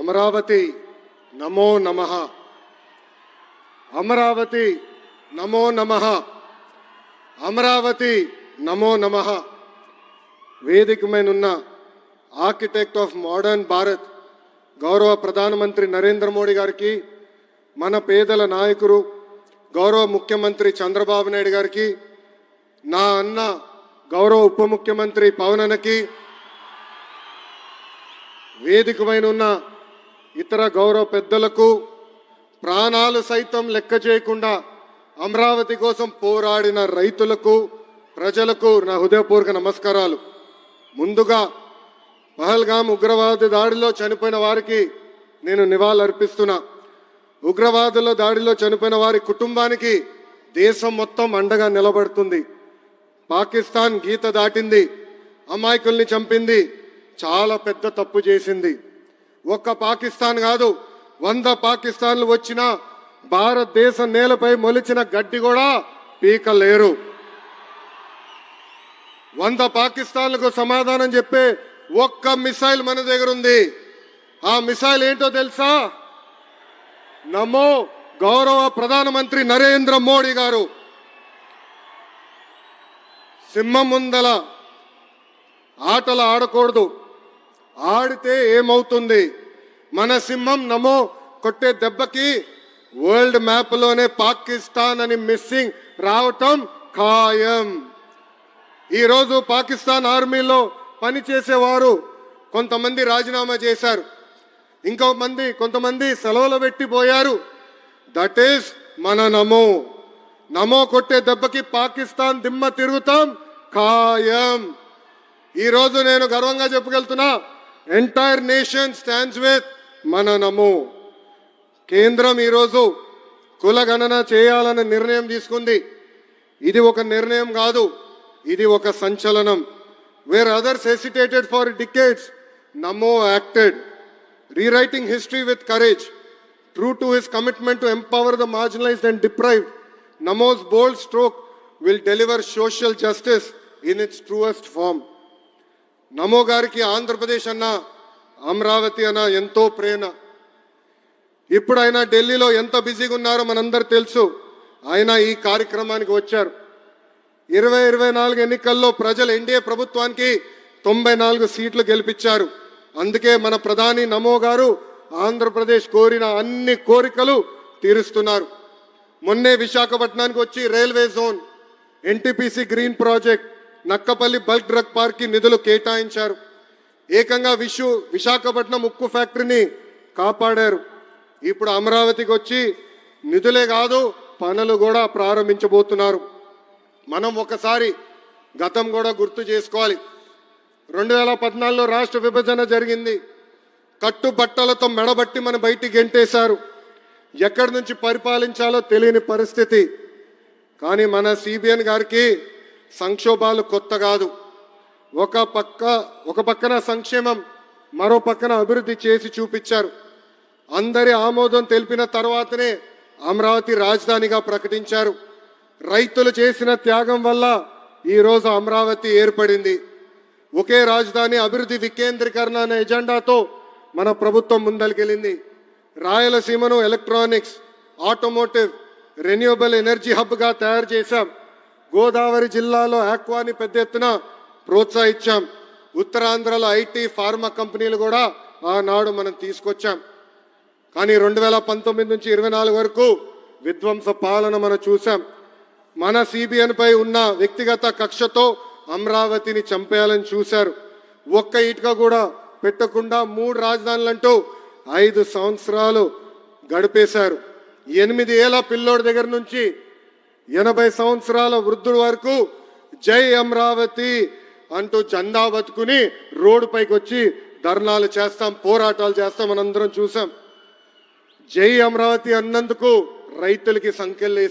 అమరావతి నమో నమః, అమరావతి నమో నమః, అమరావతి నమో నమః. వేదిక మీదున్న ఆర్కిటెక్ట్ ఆఫ్ మోడర్న్ భారత్ గౌరవ ప్రధానమంత్రి నరేంద్ర మోడీ గారికి, మన పేదల నాయకుడు గౌరవ ముఖ్యమంత్రి చంద్రబాబు నాయుడు గారికి, నా అన్న గౌరవ ఉప ముఖ్యమంత్రి పవన్ అన్నకి, వేదిక మీదున్న ఇతర గౌరవ పెద్దలకు, ప్రాణాలు సైతం లెక్క చేయకుండా అమరావతి కోసం పోరాడిన రైతులకు, ప్రజలకు నా హృదయపూర్వక నమస్కారాలు. ముందుగా పహల్గామ్ ఉగ్రవాద దాడిలో చనిపోయిన వారికి నేను నివాళులర్పిస్తున్నా. ఉగ్రవాదుల దాడిలో చనిపోయిన వారి కుటుంబానికి దేశం మొత్తం అండగా నిలబడుతుంది. పాకిస్తాన్ గీత దాటింది, అమాయకుల్ని చంపింది, చాలా పెద్ద తప్పు చేసింది. ఒక్క పాకిస్తాన్ కాదు, 100 పాకిస్తాన్లు వచ్చినా భారతదేశ నేలపై మొలిచిన గడ్డి కూడా పీకలేరు. 100 పాకిస్తాన్లకు సమాధానం చెప్పే ఒక్క మిసైల్ మన దగ్గర ఉంది. ఆ మిసైల్ ఏంటో తెలుసా? నమో గౌరవ ప్రధానమంత్రి నరేంద్ర మోడీ గారు. సింహం ముందల ఆటలు ఆడకూడదు, ఆడితే ఏమవుతుంది? మన సింహం నమో కొట్టే దెబ్బకి వరల్డ్ మ్యాప్లోనే పాకిస్తాన్ అని మిస్సింగ్ రావటం ఖాయం. ఈరోజు పాకిస్తాన్ ఆర్మీలో పనిచేసేవారు కొంతమంది రాజీనామా చేశారు, కొంతమంది సెలవులు పెట్టిపోయారు. దట్ ఈస్ మన నమో. నమో కొట్టే దెబ్బకి పాకిస్తాన్ దిమ్మ తిరుగుతాం ఖాయం. ఈరోజు నేను గర్వంగా చెప్పగలుగుతున్నా, ఎంటైర్ నేషన్ స్టాండ్స్ విత్ మన నమో. కేంద్రం ఈరోజు కులగణన చేయాలనే నిర్ణయం తీసుకుంది. ఇది ఒక నిర్ణయం కాదు, ఇది ఒక సంచలనం. Wear others hesitated for decades, Namo acted, rewriting history with courage. True to his commitment to empower the marginalized and deprived, Namo's bold stroke will deliver social justice in its truest form. నమో గారికి ఆంధ్రప్రదేశ్ అన్న, అమరావతి అన్న ఎంతో ప్రేమ. ఇప్పుడు ఆయన ఢిల్లీలో ఎంత బిజీగా ఉన్నారో మనందరూ తెలుసు. ఆయన ఈ కార్యక్రమానికి వచ్చారు. 2024 ఎన్నికల్లో ప్రజలు ఎన్డీఏ ప్రభుత్వానికి 94 సీట్లు గెలిపించారు. అందుకే మన ప్రధాని నమో గారు ఆంధ్రప్రదేశ్ కోరిన అన్ని కోరికలు తీరుస్తున్నారు. మొన్నే విశాఖపట్నానికి వచ్చి railway zone, NTPC green project, Nakkapalli bulk drug park కి నిధులు కేటాయించారు. ఏకంగా విశాఖపట్నం ఉక్కు ఫ్యాక్టరీని కాపాడారు. ఇప్పుడు అమరావతికి వచ్చి నిధులే కాదు, పనులు కూడా ప్రారంభించబోతున్నారు. మనం ఒకసారి గతం కూడా గుర్తు చేసుకోవాలి. 2014లో రాష్ట్ర విభజన జరిగింది. కట్టుబట్టలతో మెడబట్టి మన బయటికి గెంటేశారు. ఎక్కడి నుంచి పరిపాలించాలో తెలియని పరిస్థితి. కానీ మన సిబిఎన్ గారికి సంక్షోభాలు కొత్త కాదు. ఒక పక్కన సంక్షేమం, మరో పక్కన అభివృద్ధి చేసి చూపించారు. అందరి ఆమోదం తెలిపిన తర్వాతనే అమరావతి రాజధానిగా ప్రకటించారు. రైతులు చేసిన త్యాగం వల్ల ఈరోజు అమరావతి ఏర్పడింది. ఒకే రాజధాని, అభివృద్ధి, వికేంద్రీకరణ అనే ఎజెండాతో మన ప్రభుత్వం ముందరికెళ్ళింది. రాయలసీమను ఎలక్ట్రానిక్స్, ఆటోమోటివ్, రెన్యూవబుల్ ఎనర్జీ హబ్గా తయారు చేశాం. గోదావరి జిల్లాలో ఆక్వాని పెద్ద ఎత్తున ప్రోత్సహించాం. ఉత్తరాంధ్రలో ఐటీ, ఫార్మా కంపెనీలు కూడా ఆనాడు మనం తీసుకొచ్చాం. కానీ 2019 నుంచి 24 వరకు విధ్వంస పాలన మనం చూసాం. మన సిబిఎన్ పై ఉన్న వ్యక్తిగత కక్షతో అమరావతిని చంపేయాలని చూశారు. ఒక్క ఇటుక కూడా పెట్టకుండా 3 రాజధానులంటూ 5 సంవత్సరాలు గడిపేశారు. 8 ఏళ్ల పిల్లోడి దగ్గర నుంచి 80 సంవత్సరాల వృద్ధుడి వరకు జై అమరావతి అంటూ జెండా బతుకుని రోడ్డు పైకి వచ్చి ధర్నాలు చేస్తాం, పోరాటాలు చేస్తాం, మనందరం చూసాం. జై అమరావతి అన్నందుకు రైతులకి సంఖ్యలు